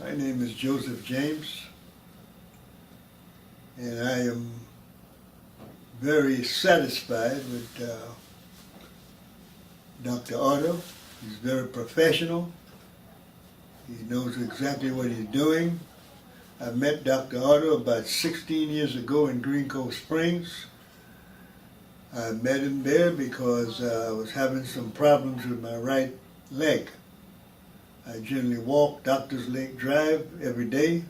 My name is Joseph James, and I am very satisfied with Dr. Otto. He's very professional. He knows exactly what he's doing. I met Dr. Otto about 16 years ago in Green Cove Springs. I met him there because I was having some problems with my right leg. I generally walk Doctor's Lake Drive every day,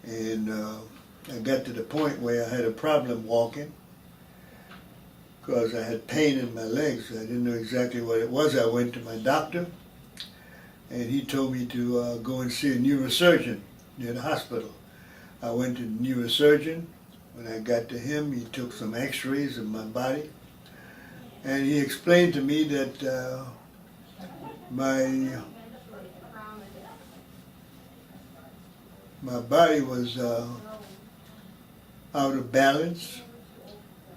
and I got to the point where I had a problem walking because I had pain in my legs. I didn't know exactly what it was. I went to my doctor, and he told me to go and see a neurosurgeon near the hospital. I went to the neurosurgeon. When I got to him, he took some x-rays of my body, and he explained to me that my body was out of balance,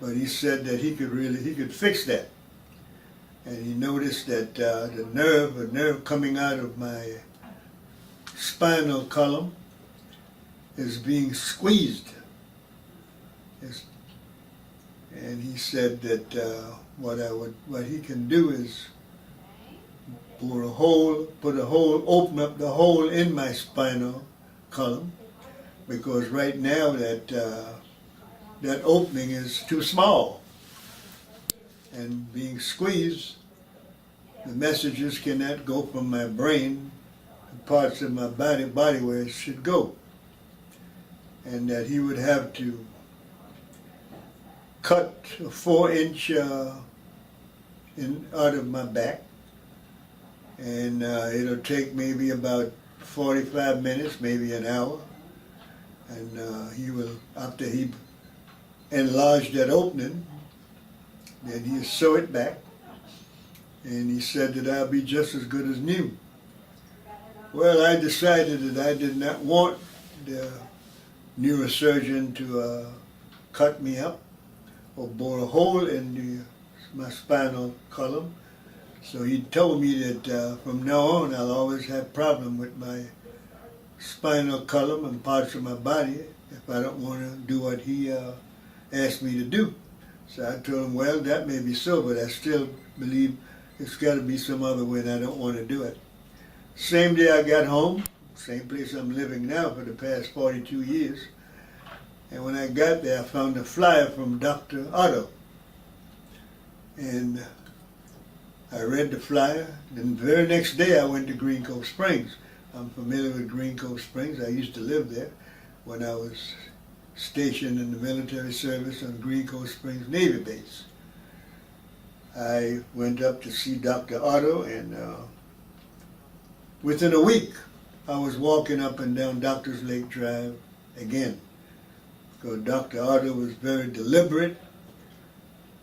but he said that he could fix that. And he noticed that a nerve coming out of my spinal column is being squeezed. And he said that what he can do is open up the hole in my spinal column, because right now that opening is too small, and being squeezed, the messages cannot go from my brain to parts of my body where it should go, and that he would have to cut a 4-inch out of my back, and it'll take maybe about 45 minutes, maybe an hour, and he will, after he enlarged that opening, then he'll sew it back, and he said that I'll be just as good as new. Well, I decided that I did not want the neurosurgeon to cut me up or bore a hole in my spinal column. So he told me that from now on I'll always have problem with my spinal column and parts of my body if I don't want to do what he asked me to do. So I told him, well, that may be so, but I still believe it's got to be some other way, and I don't want to do it. Same day I got home, same place I'm living now for the past 42 years, and when I got there I found a flyer from Dr. Otto. And I read the flyer. Then the very next day I went to Green Cove Springs. I'm familiar with Green Cove Springs. I used to live there when I was stationed in the military service on Green Cove Springs Navy Base. I went up to see Dr. Otto, and within a week I was walking up and down Doctor's Lake Drive again, because Dr. Otto was very deliberate.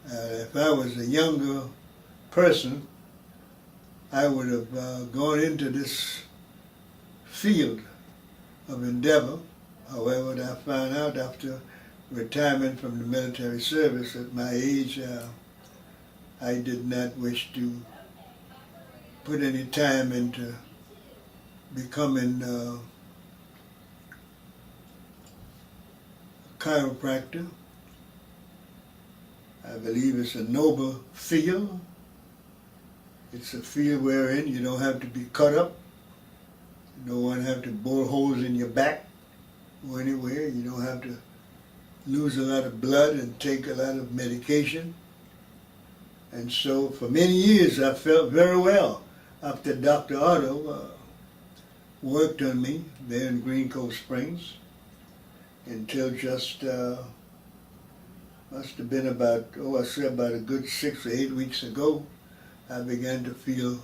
If I was a younger person, I would have gone into this field of endeavor. However, I found out after retirement from the military service at my age, I did not wish to put any time into becoming a chiropractor. I believe it's a noble field. It's a field wherein you don't have to be cut up. You don't have to bore holes in your back or anywhere. You don't have to lose a lot of blood and take a lot of medication. And so for many years I felt very well after Dr. Otto worked on me there in Green Cove Springs, until just must have been about a good 6 or 8 weeks ago, I began to feel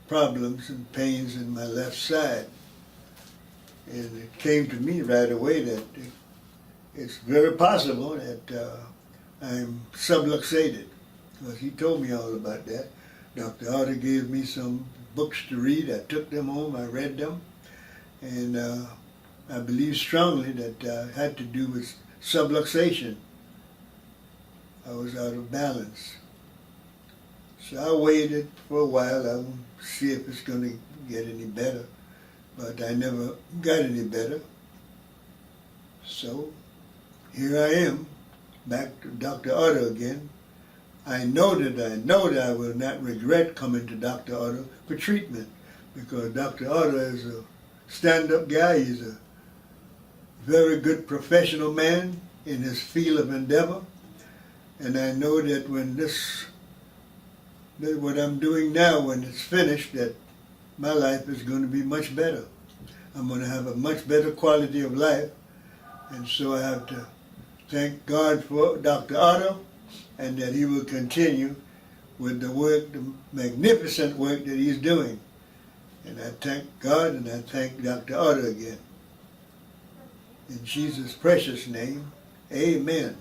problems and pains in my left side. And it came to me right away that it's very possible that I'm subluxated, because he told me all about that. Dr. Otto gave me some books to read. I took them home, I read them, and I believe strongly that it had to do with subluxation. I was out of balance. So I waited for a while. I will see if it's going to get any better. but I never got any better. So here I am, back to Dr. Otto again. I know that I will not regret coming to Dr. Otto for treatment, because Dr. Otto is a stand-up guy. He's a very good professional man in his field of endeavor. And I know that what I'm doing now, when it's finished, that my life is going to be much better. I'm going to have a much better quality of life. And so I have to thank God for Dr. Otto, and that he will continue with the work, the magnificent work that he's doing. And I thank God, and I thank Dr. Otto again. In Jesus' precious name, amen.